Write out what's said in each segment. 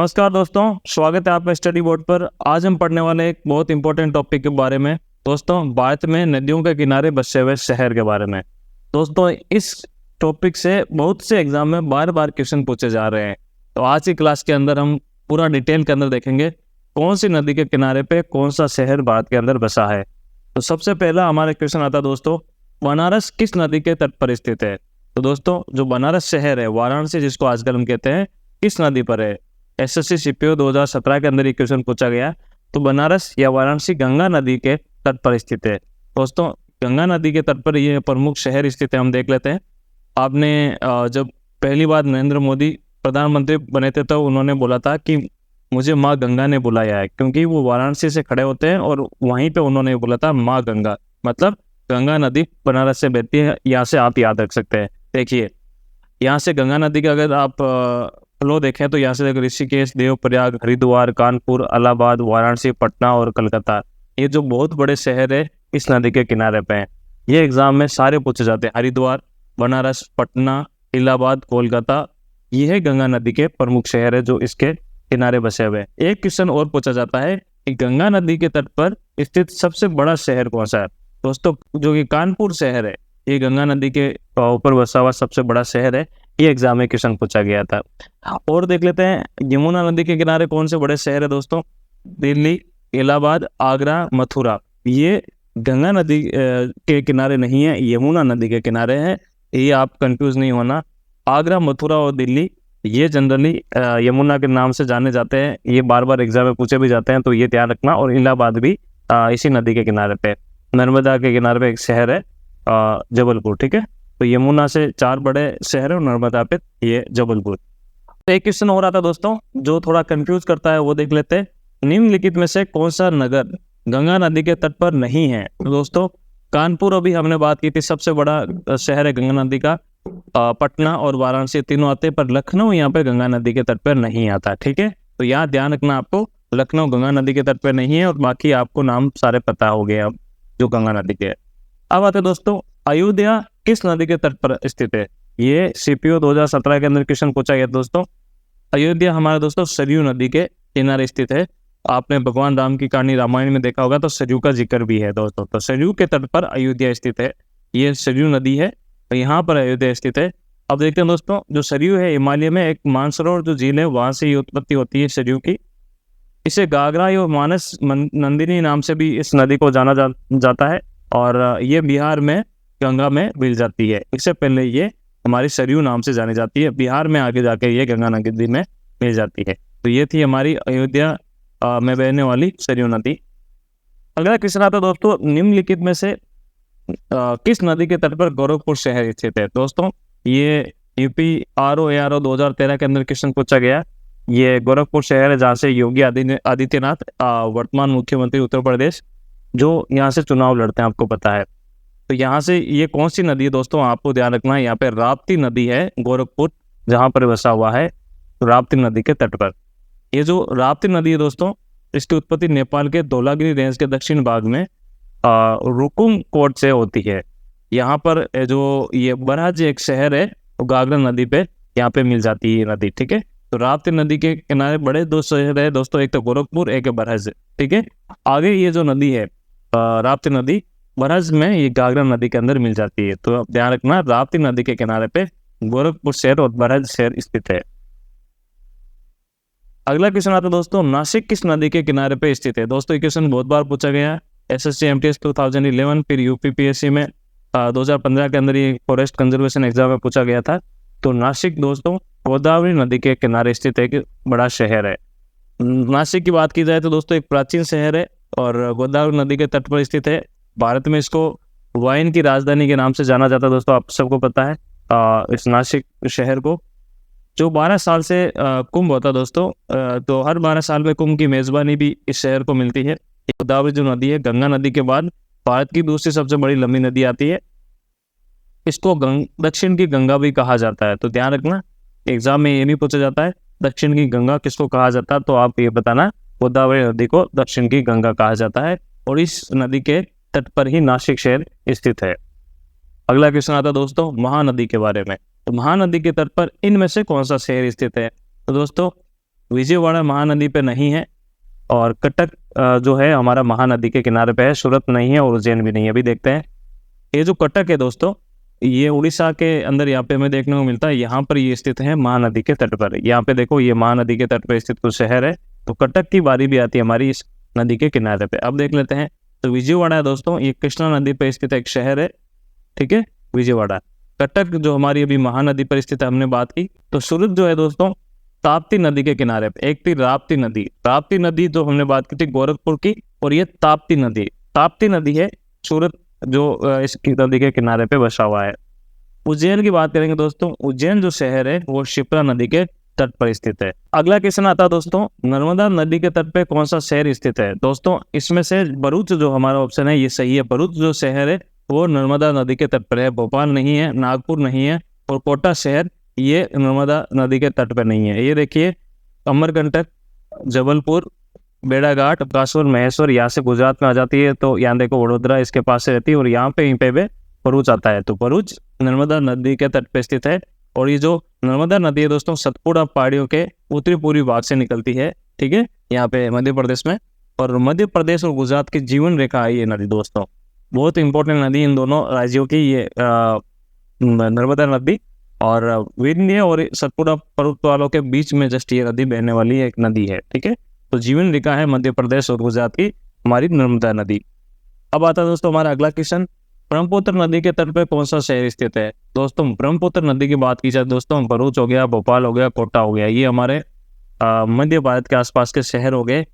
नमस्कार दोस्तों, स्वागत है आपका स्टडी बोर्ड पर। आज हम पढ़ने वाले एक बहुत इंपॉर्टेंट टॉपिक के बारे में दोस्तों, भारत में नदियों के किनारे बसे हुए शहर के बारे में। दोस्तों, इस टॉपिक से बहुत से एग्जाम में बार बार क्वेश्चन पूछे जा रहे हैं। तो आज की क्लास के अंदर हम पूरा डिटेल के अंदर देखेंगे कौन सी नदी के किनारे पे कौन सा शहर भारत के अंदर बसा है। तो सबसे पहला हमारा क्वेश्चन आता है दोस्तों, बनारस किस नदी के तट पर स्थित है। तो दोस्तों, जो बनारस शहर है, वाराणसी जिसको आजकल हम कहते हैं, किस नदी पर है। एसएससी सीपीओ 2017 के अंदर ये क्वेश्चन पूछा गया। तो बनारस या वाराणसी गंगा नदी के तट पर स्थित है। दोस्तों, गंगा नदी के तट पर ये प्रमुख शहर स्थित है। हम देख लेते हैं। आपने जब पहली बार नरेंद्र मोदी प्रधानमंत्री बने थे तो उन्होंने बोला था कि मुझे माँ गंगा ने बुलाया है, क्योंकि वो वाराणसी से खड़े होते हैं और वहीं पे उन्होंने बोला था माँ गंगा, मतलब गंगा नदी बनारस से बहती है। यहाँ से आप याद रख सकते हैं। देखिए, यहाँ से गंगा नदी का अगर आप फ्लो देखें तो यहाँ से ऋषिकेश, देवप्रयाग, हरिद्वार, कानपुर, इलाहाबाद, वाराणसी, पटना और कलकत्ता, ये जो बहुत बड़े शहर है इस नदी के किनारे पे हैं। ये एग्जाम में सारे पूछे जाते हैं। हरिद्वार, बनारस, पटना, इलाहाबाद, कोलकाता, ये है गंगा नदी के प्रमुख शहर है जो इसके किनारे बसे हुए हैं। एक क्वेश्चन और पूछा जाता है कि गंगा नदी के तट पर स्थित सबसे बड़ा शहर कौन सा है। दोस्तों, जो कि कानपुर शहर है, ये गंगा नदी के ऊपर बसा हुआ सबसे बड़ा शहर है। ये एग्जाम में क्वेश्चन पूछा गया था। और देख लेते हैं, यमुना नदी के किनारे कौन से बड़े शहर है दोस्तों। दिल्ली, इलाहाबाद, आगरा, मथुरा। ये गंगा नदी के किनारे नहीं है, यमुना नदी के किनारे है। ये आप कंफ्यूज नहीं होना। आगरा, मथुरा और दिल्ली ये जनरली यमुना के नाम से जाने जाते हैं। ये बार बार एग्जाम में पूछे भी जाते हैं, तो ये ध्यान रखना। और इलाहाबाद भी इसी नदी के किनारे पे, नर्मदा के किनारे पे एक शहर है जबलपुर। ठीक है, तो यमुना से 4 बड़े शहर है और नर्मदा पे ये जबलपुर। तो एक क्वेश्चन हो रहा था दोस्तों जो थोड़ा कंफ्यूज करता है, वो देख लेते हैं। निम्नलिखित में से कौन सा नगर गंगा नदी के तट पर नहीं है। तो दोस्तों, कानपुर अभी हमने बात की थी, सबसे बड़ा शहर है गंगा नदी का। पटना और वाराणसी तीनों आते हैं, पर लखनऊ यहाँ पे गंगा नदी के तट पर नहीं आता। ठीक है, तो यहाँ ध्यान रखना आपको, लखनऊ गंगा नदी के तट पर नहीं है और बाकी आपको नाम सारे पता हो गए अब जो गंगा नदी के है। अब आते दोस्तों, अयोध्या किस नदी के तट पर स्थित है। ये सीपीओ 2017 के अंदर क्वेश्चन पूछा गया दोस्तों। अयोध्या हमारे दोस्तों सरयू नदी के किनारे स्थित है। आपने भगवान राम की कहानी रामायण में देखा होगा, तो सरयू का जिक्र भी है दोस्तों। तो सरयू के तट पर अयोध्या स्थित है। ये सरयू नदी है, तो यहाँ पर अयोध्या स्थित है। अब देखते हैं दोस्तों, जो सरयू है, हिमालय में एक मानसरोवर जो झील है, वहां से ये उत्पत्ति होती है सरयू की। इसे गागरा या मानस नंदिनी नाम से भी इस नदी को जाना जाता है। और ये बिहार में गंगा में मिल जाती है। इससे पहले ये हमारी सरयू नाम से जानी जाती है। बिहार में आगे जाके ये गंगा नदी में मिल जाती है। तो ये थी हमारी अयोध्या में बहने वाली सरयू नदी। अगला क्वेश्चन आता है दोस्तों, निम्नलिखित में से किस नदी के तट पर गोरखपुर शहर स्थित है। दोस्तों, ये यूपी आरओ 2013 के अंदर क्वेश्चन पूछा गया। ये गोरखपुर शहर है जहाँ से योगी आदित्यनाथ वर्तमान मुख्यमंत्री उत्तर प्रदेश, जो यहाँ से चुनाव लड़ते हैं, आपको पता है। तो यहाँ से ये कौन सी नदी है दोस्तों, आपको ध्यान रखना है। यहाँ पे राप्ती नदी है, गोरखपुर जहाँ पर बसा हुआ है, राप्ती नदी के तट पर। ये जो राप्ती नदी है दोस्तों, इसकी उत्पत्ति नेपाल के धौलागिरी रेंज के दक्षिण भाग में रुकुम कोट से होती है। यहाँ पर जो ये बरहज एक शहर है, वो गागरा नदी पे यहाँ पे मिल जाती है नदी। ठीक है, तो राप्ती नदी के किनारे बड़े 2 शहर है दोस्तों, एक तो गोरखपुर, एक है बरहज। ठीक है, आगे ये जो नदी है राप्ती नदी, बरहज में ये गागरा नदी के अंदर मिल जाती है। तो ध्यान रखना, राप्ती नदी के किनारे पे गोरखपुर शहर और बरहज शहर स्थित है। अगला क्वेश्चन आता है दोस्तों, नासिक किस नदी के किनारे पे स्थित है। दोस्तों, ये क्वेश्चन बहुत बार पूछा गया। एसएससी एमटीएस 2011, फिर यूपीपीएससी में 2015 के अंदर ये फॉरेस्ट कंजर्वेशन एग्जाम में पूछा गया था। तो नासिक दोस्तों गोदावरी नदी के किनारे स्थित एक बड़ा शहर है। नासिक की बात की जाए तो दोस्तों, एक प्राचीन शहर है और गोदावरी नदी के तट पर स्थित है। भारत में इसको वाइन की राजधानी के नाम से जाना जाता है दोस्तों, आप सबको पता है। इस नासिक शहर को जो 12 साल से कुंभ होता है दोस्तों, तो हर 12 साल में कुंभ की मेजबानी भी इस शहर को मिलती है। गोदावरी जो नदी है, गंगा नदी के बाद भारत की दूसरी सबसे बड़ी लंबी नदी आती है। इसको दक्षिण की गंगा भी कहा जाता है। तो ध्यान रखना, एग्जाम में ये नहीं पूछा जाता है दक्षिण की गंगा किसको कहा जाता है, तो आप ये बताना गोदावरी नदी को दक्षिण की गंगा कहा जाता है। और इस नदी के तट पर ही नासिक शहर स्थित है। अगला क्वेश्चन आता है दोस्तों, महानदी के बारे में। तो महानदी के तट पर इनमें से कौन सा शहर स्थित है। तो दोस्तों, विजयवाड़ा महानदी पे नहीं है, और कटक जो है हमारा महानदी के किनारे पे है। सूरत नहीं है और उज्जैन भी नहीं है। अभी देखते हैं, ये जो कटक है दोस्तों, ये उड़ीसा के अंदर यहाँ पे हमें देखने को मिलता है। यहाँ पर ये स्थित है महानदी के तट पर। यहाँ पे देखो, ये महानदी के तट पर स्थित कुछ शहर है। तो कटक की बारी भी आती है हमारी इस नदी के किनारे पे। अब देख लेते हैं, तो विजयवाड़ा है दोस्तों, ये कृष्णा नदी पे स्थित एक शहर है, ठीक है, विजयवाड़ा। कटक जो हमारी अभी महानदी पर स्थित है, हमने बात की। तो सूरत जो है दोस्तों, ताप्ती नदी के किनारे पे। एक थी राप्ती नदी, ताप्ती नदी जो हमने बात की थी गोरखपुर की, और ये ताप्ती नदी है सूरत जो इस नदी के किनारे पे बसा हुआ है। उज्जैन की बात करेंगे दोस्तों, उज्जैन जो शहर है वो शिप्रा नदी के तट पर स्थित है। अगला क्वेश्चन आता है दोस्तों, नर्मदा नदी के तट पे कौन सा शहर स्थित है? दोस्तों इसमें से भरूच जो हमारा ऑप्शन है ये सही है। भरूच जो शहर है वो नर्मदा नदी के तट पर है। भोपाल नहीं है, नागपुर नहीं है, और कोटा शहर ये नर्मदा नदी के तट पर नहीं है। ये देखिए, अमरकंटक, जबलपुर, बेड़ाघाट, कासोर, महेश्वर यहाँ से गुजरात में आ जाती है। तो यहाँ देखो, वडोदरा इसके पास से रहती है, और यहाँ पे भरूच आता है। तो भरूच नर्मदा नदी के तट पे स्थित है। और ये जो नर्मदा नदी है दोस्तों, सतपुड़ा पहाड़ियों के उत्तरी पूर्वी भाग से निकलती है, ठीक है, यहाँ पे मध्य प्रदेश में। और मध्य प्रदेश और गुजरात की जीवन रेखा है ये नदी दोस्तों, बहुत इंपॉर्टेंट नदी इन दोनों राज्यों की, ये नर्मदा नदी। और विंध्य और सतपुड़ा पर्वत वालों के बीच में जस्ट ये नदी बहने वाली एक नदी है, ठीक है। तो जीवन रेखा है मध्य प्रदेश और गुजरात की हमारी नर्मदा नदी। अब आता है दोस्तों हमारा अगला क्वेश्चन, ब्रह्मपुत्र नदी के तट पर कौन सा शहर स्थित है? दोस्तों ब्रह्मपुत्र नदी की बात की जाए दोस्तों, भरूच हो गया, भोपाल हो गया, कोटा हो गया, ये हमारे मध्य भारत के आसपास के शहर हो गए।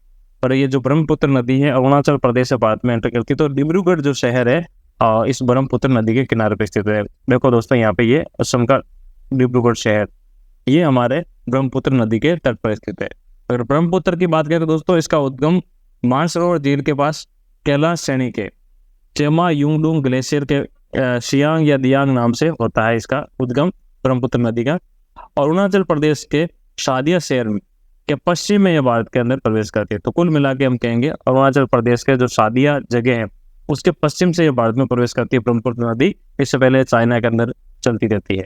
पर ये जो ब्रह्मपुत्र नदी है अरुणाचल प्रदेश से भारत में एंटर करती है। तो डिब्रूगढ़ जो शहर है इस ब्रह्मपुत्र नदी के किनारे पर स्थित है। देखो दोस्तों, यहाँ पे ये असम का डिब्रूगढ़ शहर, ये हमारे ब्रह्मपुत्र नदी के तट पर स्थित है। अगर ब्रह्मपुत्र की बात करें तो दोस्तों, इसका उद्गम मानसरोवर झील के पास कैलाश श्रेणी के चेमा यूंगडुंग ग्लेशियर के शियांग या दियांग नाम से होता है इसका उद्गम ब्रह्मपुत्र नदी का। और अरुणाचल प्रदेश के शादिया शहर के पश्चिम में यह भारत के अंदर प्रवेश करती है। तो कुल मिला के हम कहेंगे अरुणाचल प्रदेश के जो शादिया जगह है उसके पश्चिम से यह भारत में प्रवेश करती है ब्रह्मपुत्र नदी। इससे पहले चाइना के अंदर चलती रहती है।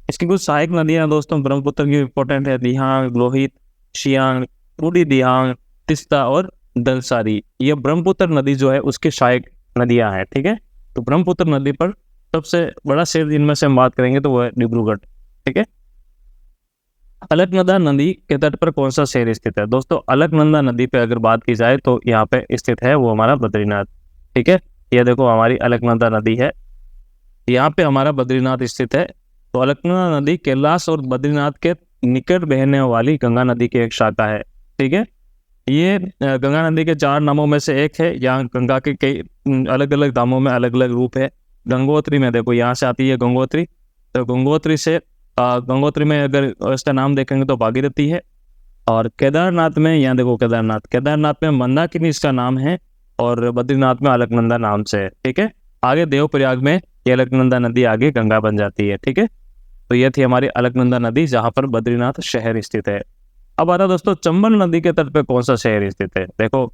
इसकी कुछ सहायक नदियां दोस्तों ब्रह्मपुत्र की इंपॉर्टेंट है, दिहांग, लोहित, शियांग, टूडी दिहांग, तिस्ता और दलसारी। ये ब्रह्मपुत्र नदी जो है उसकी सहायक नदियां हैं, ठीक है। तो ब्रह्मपुत्र नदी पर सबसे बड़ा शहर जिनमें से हम बात करेंगे तो वो है डिब्रूगढ़, ठीक है। अलकनंदा नदी के तट पर कौन सा शहर स्थित है? दोस्तों अलकनंदा नदी पे अगर बात की जाए तो यहाँ पे स्थित है वो हमारा बद्रीनाथ, ठीक है। ये देखो हमारी अलकनंदा नदी है, यहाँ पे हमारा बद्रीनाथ स्थित है। तो अलकनंदा नदी कैलाश और बद्रीनाथ के निकट बहने वाली गंगा नदी की एक शाखा है, ठीक है। ये गंगा नदी के 4 नामों में से एक है। यहाँ गंगा के कई अलग अलग नामों में अलग अलग रूप है। गंगोत्री में देखो यहाँ से आती है गंगोत्री, तो गंगोत्री से गंगोत्री में अगर इसका नाम देखेंगे तो भागीरथी है। और केदारनाथ में यहाँ देखो केदारनाथ में मंदाकिनी इसका नाम है, और बद्रीनाथ में अलकनंदा नाम से है, ठीक है। आगे देवप्रयाग में ये अलकनंदा नदी आगे गंगा बन जाती है, ठीक है। तो ये थी हमारी अलकनंदा नदी जहाँ पर बद्रीनाथ शहर स्थित है। अब आता दोस्तों चंबल नदी के तट पे कौन सा शहर स्थित है? देखो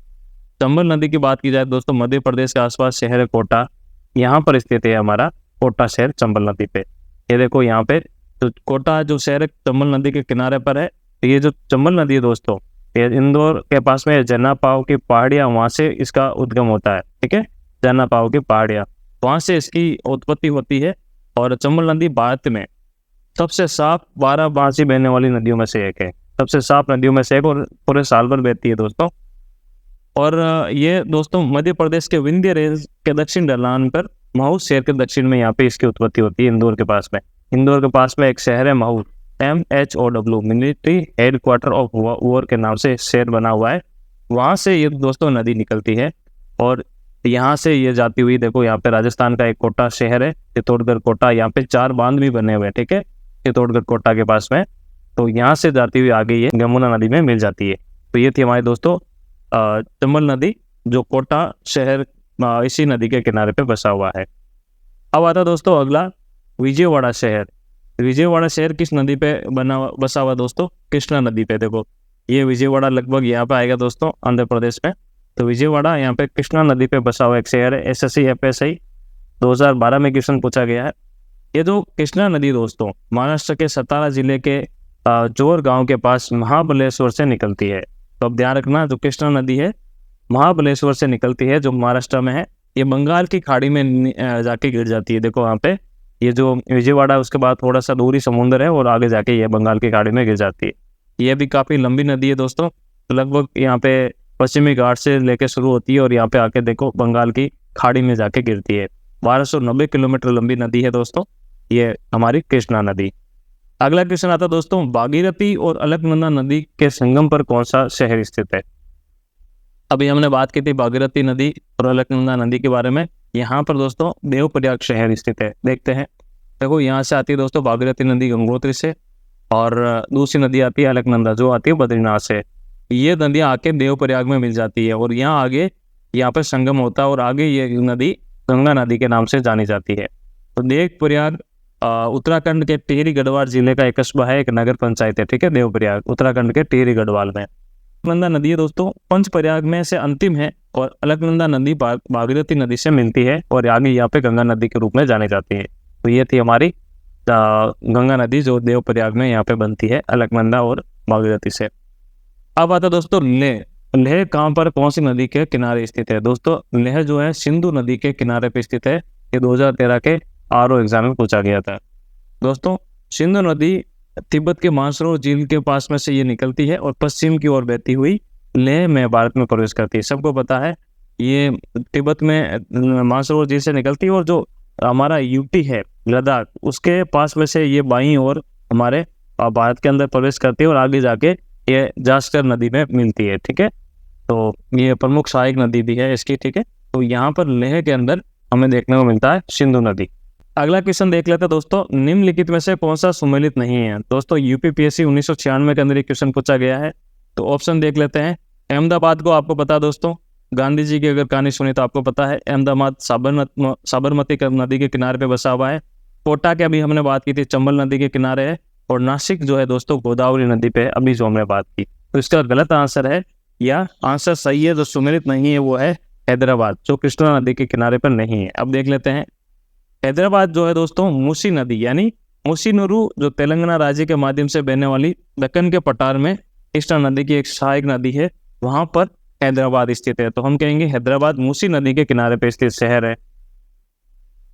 चंबल नदी की बात की जाए दोस्तों, मध्य प्रदेश के आसपास शहर है कोटा, यहाँ पर स्थित है हमारा कोटा शहर चंबल नदी पे। ये देखो यहाँ पे तो कोटा जो शहर है चंबल नदी के किनारे पर है। तो ये जो चंबल नदी है दोस्तों, ये इंदौर के पास में जन्ना पाव की पहाड़ियाँ, वहाँ से इसका उद्गम होता है, ठीक है। जन्ना पाव की पहाड़ियाँ, वहाँ से इसकी उत्पत्ति होती है। और चंबल नदी भारत में सबसे साफ 12 बांसी बहने वाली नदियों में से एक है, सबसे साफ नदियों में से एक, और पूरे साल भर बहती है दोस्तों। और ये दोस्तों मध्य प्रदेश के विंध्य रेंज के दक्षिण ढलान पर महू शहर के दक्षिण में यहाँ पे इसकी उत्पत्ति होती है, इंदौर के पास में। इंदौर के पास में एक शहर है Mhow, MHOW, military headquarter of war के नाम से शहर बना हुआ है। वहाँ से ये दोस्तों नदी निकलती है, और यहाँ से ये जाती हुई देखो यहाँ पे राजस्थान का एक कोटा शहर है, चित्तौड़गढ़ कोटा, यहाँ पे 4 बांध भी बने हुए हैं, ठीक है, चित्तौड़गढ़ कोटा के पास में। तो यहाँ से जाती हुई आगे ये यमुना नदी में मिल जाती है। तो ये थी हमारे दोस्तों चंबल नदी जो कोटा शहर इसी नदी के किनारे पे बसा हुआ है। अब आता दोस्तों अगला विजयवाड़ा शहर। विजयवाड़ा शहर किस नदी पे बसा हुआ दोस्तों? कृष्णा नदी पे। देखो ये विजयवाड़ा लगभग यहाँ पे आएगा दोस्तों आंध्र प्रदेश में। तो विजयवाड़ा यहाँ पे कृष्णा नदी पे बसा हुआ एक शहर है। SSC FSI 2012 में क्वेश्चन पूछा गया है। ये जो कृष्णा नदी दोस्तों महाराष्ट्र के सतारा जिले के जोर गांव के पास महाबलेश्वर से निकलती है। तो अब ध्यान रखना, जो कृष्णा नदी है महाबलेश्वर से निकलती है, जो महाराष्ट्र में है, ये बंगाल की खाड़ी में जाके गिर जाती है। देखो वहाँ पे ये जो विजयवाड़ा, उसके बाद थोड़ा सा दूरी समुद्र है और आगे जाके ये बंगाल की खाड़ी में गिर जाती है। ये भी काफ़ी लंबी नदी है दोस्तों, लगभग यहाँ पे पश्चिमी घाट से लेके शुरू होती है और यहाँ पे आके देखो बंगाल की खाड़ी में जाके गिरती है। 1290 किलोमीटर लंबी नदी है दोस्तों ये हमारी कृष्णा नदी। अगला क्वेश्चन आता है दोस्तों, भागीरथी और अलकनंदा नदी के संगम पर कौन सा शहर स्थित है? अभी हमने बात की थी भागीरथी नदी और अलकनंदा नदी के बारे में। यहाँ पर दोस्तों देवप्रयाग शहर स्थित है। देखते हैं, देखो यहाँ से आती है दोस्तों भागीरथी नदी गंगोत्री से, और दूसरी नदी आती है अलकनंदा जो आती है बद्रीनाथ से। ये नदियाँ आके देवप्रयाग में मिल जाती है और यहाँ आगे यहाँ पर संगम होता है और आगे ये नदी गंगा नदी के नाम से जानी जाती है। तो देवप्रयाग उत्तराखंड के टिहरी गढ़वाल जिले का एक कस्बा है, एक नगर पंचायत है, ठीक है। देवप्रयाग उत्तराखंड के टिहरी गढ़वाल में। अलकनंदा नदी है दोस्तों पंचप्रयाग में से अंतिम है और अलकनंदा नदी भागीरथी नदी से मिलती है और आगे यहाँ पे गंगा नदी के रूप में जानी जाती है। तो ये थी हमारी गंगा नदी जो देवप्रयाग में यहाँ पे बनती है अलकनंदा और भागीरथी से। अब आता दोस्तों लेह। लेह कहाँ पर, कौन सी नदी के किनारे स्थित है? दोस्तों लेह जो है सिंधु नदी के किनारे पे स्थित है। ये 2013 के आरओ एग्जाम में पूछा गया था। दोस्तों सिंधु नदी तिब्बत के मानसरोवर झील के पास में से ये निकलती है और पश्चिम की ओर बहती हुई लेह में भारत में प्रवेश करती है। सबको पता है ये तिब्बत में मानसरोवर झील से निकलती है और जो हमारा यूटी है लद्दाख, उसके पास में से ये बाईं ओर हमारे भारत के अंदर प्रवेश करती है और आगे जाके ये जास्कर नदी में मिलती है, ठीक है। तो ये प्रमुख सहायक नदी भी है इसकी, ठीक है। तो यहाँ पर लेह के अंदर हमें देखने को मिलता है सिंधु नदी। अगला क्वेश्चन देख लेते हैं दोस्तों, निम्नलिखित में से कौन सा सुमेलित नहीं है? दोस्तों यूपीपीएससी 1996 के अंदर एक क्वेश्चन पूछा गया है। तो ऑप्शन देख लेते हैं। अहमदाबाद को आपको पता है दोस्तों, गांधी जी की अगर कहानी सुनी तो आपको पता है अहमदाबाद साबरमती नदी के किनारे पे बसा हुआ है। कोटा की अभी हमने बात की थी, चंबल नदी के किनारे है। और नासिक जो है दोस्तों गोदावरी नदी पे अभी जो हमने बात की। तो इसका गलत आंसर है, या आंसर सही है जो सुमेलित नहीं है वो है हैदराबाद, जो कृष्णा नदी के किनारे पर नहीं है। अब देख लेते हैं, हैदराबाद जो है दोस्तों मूसी नदी यानी मूसीनुरु जो तेलंगाना राज्य के माध्यम से बहने वाली दक्कन के पठार में कृष्णा नदी की एक सहायक नदी है, वहां पर हैदराबाद स्थित है। तो हम कहेंगे हैदराबाद मूसी नदी के किनारे पर स्थित शहर है।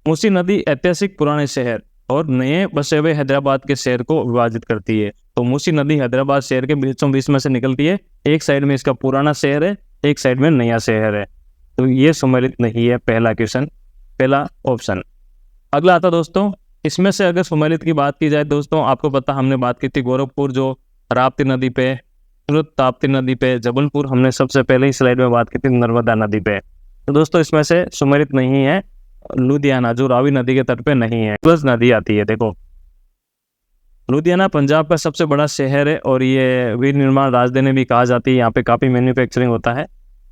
मूसी नदी ऐतिहासिक पुराने शहर और नए बसे हुए हैदराबाद के शहर को विभाजित करती है। तो मूसी नदी हैदराबाद शहर के बीचों बीच में से निकलती है। एक साइड में इसका पुराना शहर है, एक साइड में नया शहर है। तो ये सुमेलित नहीं है, पहला क्वेश्चन, पहला ऑप्शन। अगला आता दोस्तों, इसमें से अगर सुमेलित की बात की जाए दोस्तों, आपको पता हमने बात की थी गोरखपुर जो राप्ती नदी पे, सूरत ताप्ती नदी पे, जबलपुर हमने सबसे पहले ही स्लाइड में बात की थी नर्मदा नदी पे। तो दोस्तों इसमें से सुमेलित नहीं है लुधियाना जो रावी नदी के तट पे नहीं है, सतलज नदी आती है। देखो लुधियाना पंजाब का सबसे बड़ा शहर है और ये वीर निर्माण राजधानी भी कहा जाती है। यहाँ पे काफ़ी मैन्युफैक्चरिंग होता है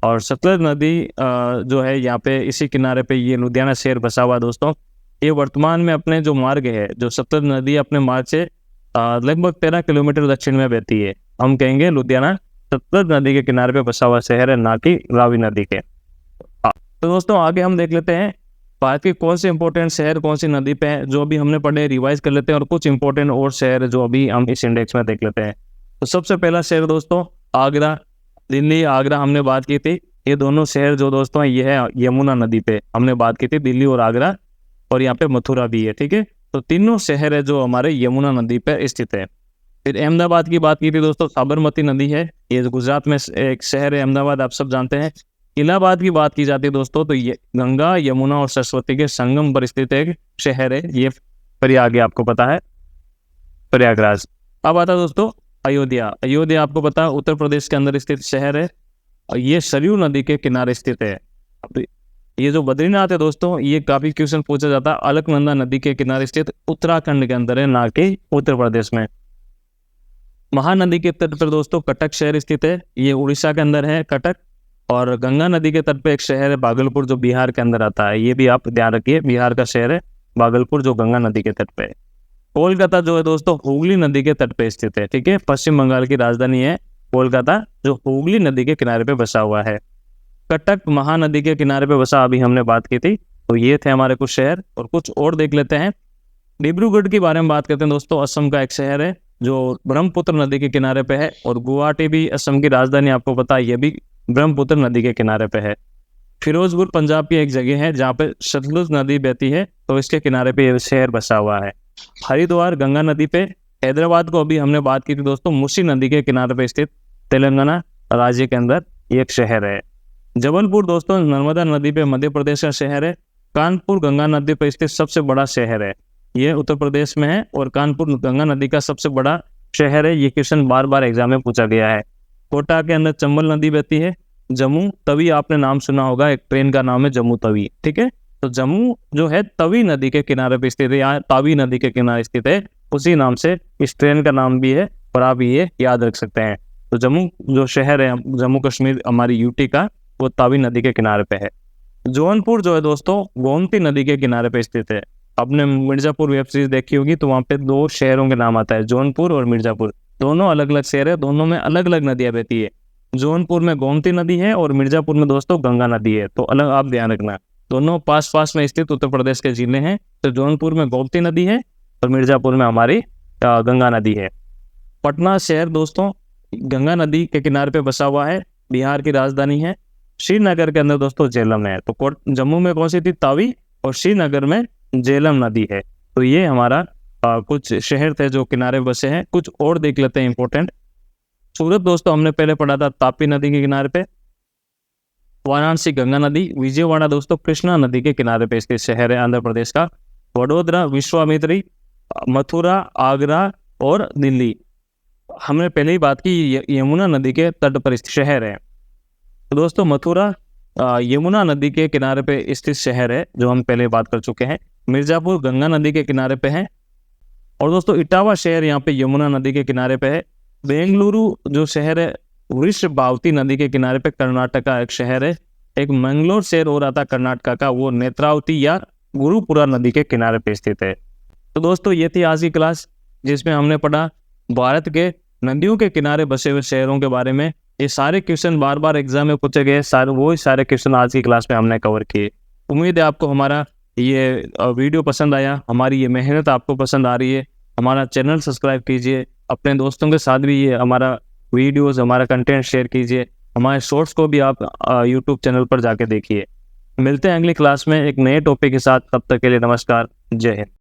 और सतलज नदी जो है यहाँ पे इसी किनारे पे ये लुधियाना शहर बसा हुआ दोस्तों। ये वर्तमान में अपने जो मार्ग है, जो सतलज नदी अपने मार्ग से लगभग 13 किलोमीटर दक्षिण में बहती है। हम कहेंगे लुधियाना सतलज नदी के किनारे पे बसा हुआ शहर है, ना कि रावी नदी के। तो दोस्तों आगे हम देख लेते हैं भारत के कौन से इंपॉर्टेंट शहर कौन सी नदी पे है, जो अभी हमने पढ़े रिवाइज कर लेते हैं, और कुछ इंपॉर्टेंट और शहर जो अभी हम इस इंडेक्स में देख लेते हैं। तो सबसे पहला शहर दोस्तों आगरा, दिल्ली आगरा हमने बात की थी। ये दोनों शहर जो दोस्तों ये है यमुना नदी पे हमने बात की थी, दिल्ली और आगरा, और यहाँ पे मथुरा भी है, ठीक है। तो तीनों शहर है जो हमारे यमुना नदी पे स्थित है। फिर अहमदाबाद की बात की थी दोस्तों, साबरमती नदी है, ये गुजरात में एक शहर है अहमदाबाद, आप सब जानते हैं। इलाहाबाद की बात की जाती है दोस्तों, तो ये गंगा यमुना और सरस्वती के संगम पर स्थित एक शहर है, ये प्रयाग है, आपको पता है प्रयागराज। अब आता है दोस्तों अयोध्या। अयोध्या आपको पता है उत्तर प्रदेश के अंदर स्थित शहर है और ये सरयू नदी के किनारे स्थित है। अब ये जो बद्रीनाथ है दोस्तों, ये काफी क्वेश्चन पूछा जाता है, अलकनंदा नदी के किनारे स्थित उत्तराखंड के अंदर है, ना कि उत्तर प्रदेश में। महानदी के तट पर दोस्तों कटक शहर स्थित है, ये उड़ीसा के अंदर है कटक। और गंगा नदी के तट पे एक शहर है भागलपुर जो बिहार के अंदर आता है, ये भी आप ध्यान रखिए, बिहार का शहर है भागलपुर जो गंगा नदी के तट पे है। कोलकाता जो है दोस्तों हुगली नदी के तट पे स्थित है, ठीक है। पश्चिम बंगाल की राजधानी है कोलकाता, जो हुगली नदी के किनारे पे बसा हुआ है। कटक महानदी के किनारे पे बसा, अभी हमने बात की थी। तो ये थे हमारे कुछ शहर, और कुछ और देख लेते हैं। डिब्रूगढ़ के बारे में बात करते हैं दोस्तों, असम का एक शहर है जो ब्रह्मपुत्र नदी के किनारे पे है। और गुवाहाटी भी असम की राजधानी, आपको पता है, ये भी ब्रह्मपुत्र नदी के किनारे पे है। फिरोजपुर पंजाब की एक जगह है जहाँ पे सतलुज नदी बहती है, तो इसके किनारे पे ये शहर बसा हुआ है। हरिद्वार गंगा नदी पे। हैदराबाद को अभी हमने बात की थी दोस्तों, मूसी नदी के किनारे पे स्थित तेलंगाना राज्य के अंदर ये एक शहर है। जबलपुर दोस्तों नर्मदा नदी पे मध्य प्रदेश का शहर है। कानपुर गंगा नदी पर स्थित सबसे बड़ा शहर है, ये उत्तर प्रदेश में है। और कानपुर गंगा नदी का सबसे बड़ा शहर है, ये क्वेश्चन बार बार एग्जाम में पूछा गया है। कोटा के अंदर चंबल नदी बहती है। जम्मू तवी, आपने नाम सुना होगा, एक ट्रेन का नाम है जम्मू तवी, ठीक है। तो जम्मू जो है तवी नदी के किनारे पे स्थित है, यहाँ तावी नदी के किनारे स्थित है, उसी नाम से इस ट्रेन का नाम भी है, और आप ये याद रख सकते हैं। तो जम्मू जो शहर है जम्मू कश्मीर हमारी यूटी का, वो तावी नदी के किनारे पे है। जौनपुर जो है दोस्तों गोमती नदी के किनारे पे स्थित है। आपने मिर्जापुर वेब सीरीज देखी होगी, तो वहाँ पे दो शहरों के नाम आता है, जौनपुर और मिर्जापुर। दोनों अलग अलग शहर है, दोनों में अलग अलग नदियाँ बहती है। जौनपुर में गोमती नदी है और मिर्जापुर में दोस्तों गंगा नदी है, तो अलग आप ध्यान रखना। दोनों पास पास में स्थित उत्तर प्रदेश के जिले हैं। तो जौनपुर में गोमती नदी है और मिर्जापुर में हमारी गंगा नदी है। पटना शहर दोस्तों गंगा नदी के किनारे पे बसा हुआ है, बिहार की राजधानी है। श्रीनगर के अंदर दोस्तों झेलम है। तो जम्मू में कौन सी थी, तावी, और श्रीनगर में झेलम नदी है। तो ये हमारा कुछ शहर थे जो किनारे बसे हैं। कुछ और देख लेते हैं इंपॉर्टेंट। सूरत दोस्तों हमने पहले पढ़ा था तापी नदी के किनारे पे। वाराणसी गंगा नदी। विजयवाड़ा दोस्तों कृष्णा नदी के किनारे पे स्थित शहर है आंध्र प्रदेश का। वडोदरा विश्वामित्री, मथुरा, आगरा और दिल्ली, हमने पहले ही बात की, यमुना नदी के तट पर स्थित शहर है। तो दोस्तों मथुरा यमुना नदी के किनारे पे स्थित शहर है, जो हम पहले बात कर चुके हैं। मिर्जापुर गंगा नदी के किनारे पे है। और दोस्तों इटावा शहर यहाँ पे यमुना नदी के किनारे पे है। बेंगलुरु जो शहर है वृषभावती नदी के किनारे पे कर्नाटक का एक शहर है। एक मंगलोर शहर हो रहा था कर्नाटक का, वो नेत्रावती या गुरुपुरा नदी के किनारे पे स्थित है। तो दोस्तों ये थी आज की क्लास, जिसमें हमने पढ़ा भारत के नदियों के किनारे बसे हुए शहरों के बारे में। ये सारे क्वेश्चन बार बार एग्जाम में पूछे गए, सारे क्वेश्चन आज की क्लास में हमने कवर किए। उम्मीद है आपको हमारा ये वीडियो पसंद आया, हमारी ये मेहनत आपको पसंद आ रही है। हमारा चैनल सब्सक्राइब कीजिए, अपने दोस्तों के साथ भी ये हमारा वीडियोस, हमारा कंटेंट शेयर कीजिए। हमारे शॉर्ट्स को भी आप यूट्यूब चैनल पर जाके देखिए। मिलते हैं अगली क्लास में एक नए टॉपिक के साथ, तब तक के लिए नमस्कार, जय हिंद।